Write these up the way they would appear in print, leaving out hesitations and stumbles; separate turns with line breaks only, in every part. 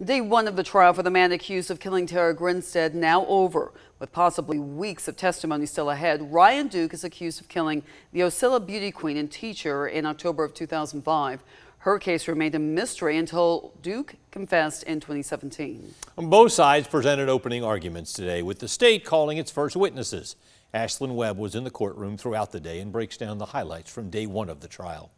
Day one of the trial for the man accused of killing Tara Grinstead now over. With possibly weeks of testimony still ahead, Ryan Duke is accused of killing the Ocilla beauty queen and teacher in October of 2005. Her case remained a mystery until Duke confessed in 2017.
Both sides presented opening arguments today, with the state calling its first witnesses. Ashlyn Webb was in the courtroom throughout the day and breaks down the highlights from day one of the trial.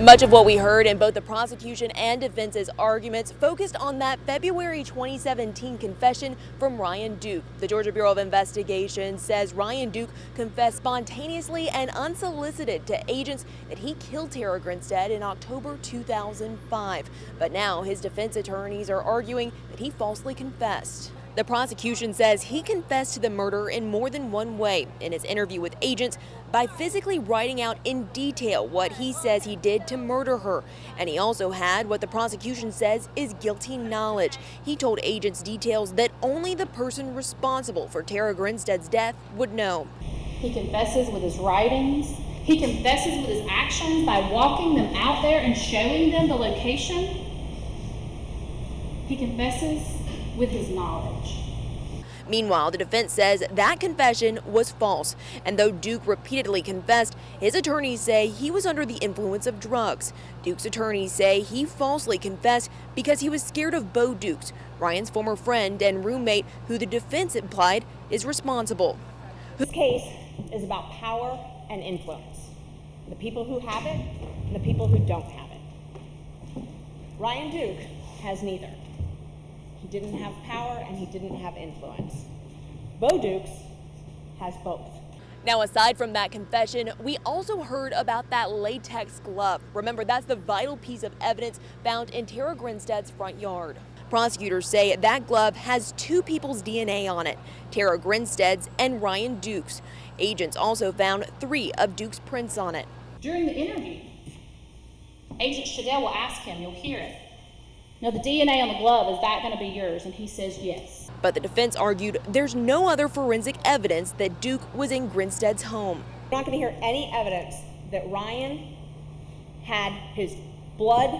Much of what we heard in both the prosecution and defense's arguments focused on that February 2017 confession from Ryan Duke. The Georgia Bureau of Investigation says Ryan Duke confessed spontaneously and unsolicited to agents that he killed Tara Grinstead in October 2005. But now his defense attorneys are arguing that he falsely confessed. The prosecution says he confessed to the murder in more than one way. In his interview with agents, by physically writing out in detail what he says he did to murder her. And he also had what the prosecution says is guilty knowledge. He told agents details that only the person responsible for Tara Grinstead's death would know.
He confesses with his writings. He confesses with his actions by walking them out there and showing them the location. He confesses with his knowledge.
Meanwhile, the defense says that confession was false. And though Duke repeatedly confessed, his attorneys say he was under the influence of drugs. Duke's attorneys say he falsely confessed because he was scared of Bo Dukes, Ryan's former friend and roommate, who the defense implied is responsible.
This case is about power and influence. The people who have it and the people who don't have it. Ryan Duke has neither. He didn't have power and he didn't have influence. Bo Dukes has both.
Now, aside from that confession, we also heard about that latex glove. Remember, that's the vital piece of evidence found in Tara Grinstead's front yard. Prosecutors say that glove has two people's DNA on it, Tara Grinstead's and Ryan Duke's. Agents also found 3 of Duke's prints on it.
During the interview, Agent Shadell will ask him, you'll hear it. Now, the DNA on the glove, is that going to be yours? And he says yes.
But the defense argued there's no other forensic evidence that Duke was in Grinstead's home.
You're not going to hear any evidence that Ryan had his blood,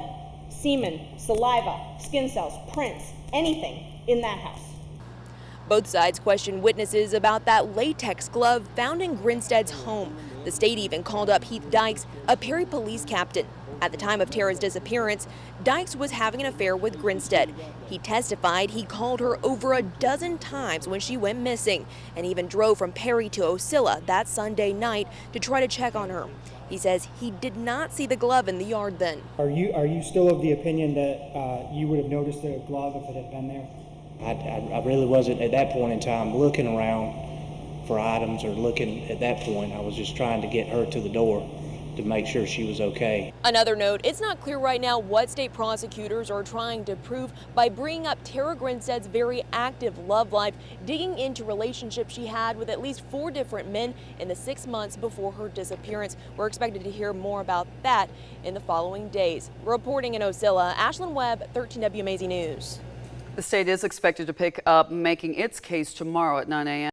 semen, saliva, skin cells, prints, anything in that house.
Both sides questioned witnesses about that latex glove found in Grinstead's home. The state even called up Heath Dykes, a Perry police captain. At the time of Tara's disappearance, Dykes was having an affair with Grinstead. He testified he called her over a dozen times when she went missing and even drove from Perry to Ocilla that Sunday night to try to check on her. He says he did not see the glove in the yard then.
Are you still of the opinion that you would have noticed the glove if it had been there?
I really wasn't at that point in time looking around for items or looking at that point. I was just trying to get her to the door to make sure she was okay.
Another note, it's not clear right now what state prosecutors are trying to prove by bringing up Tara Grinstead's very active love life, digging into relationships she had with at least 4 different men in the 6 months before her disappearance. We're expected to hear more about that in the following days. Reporting in Ocilla, Ashlyn Webb, 13 WMAZ News.
The state is expected to pick up making its case tomorrow at 9 a.m.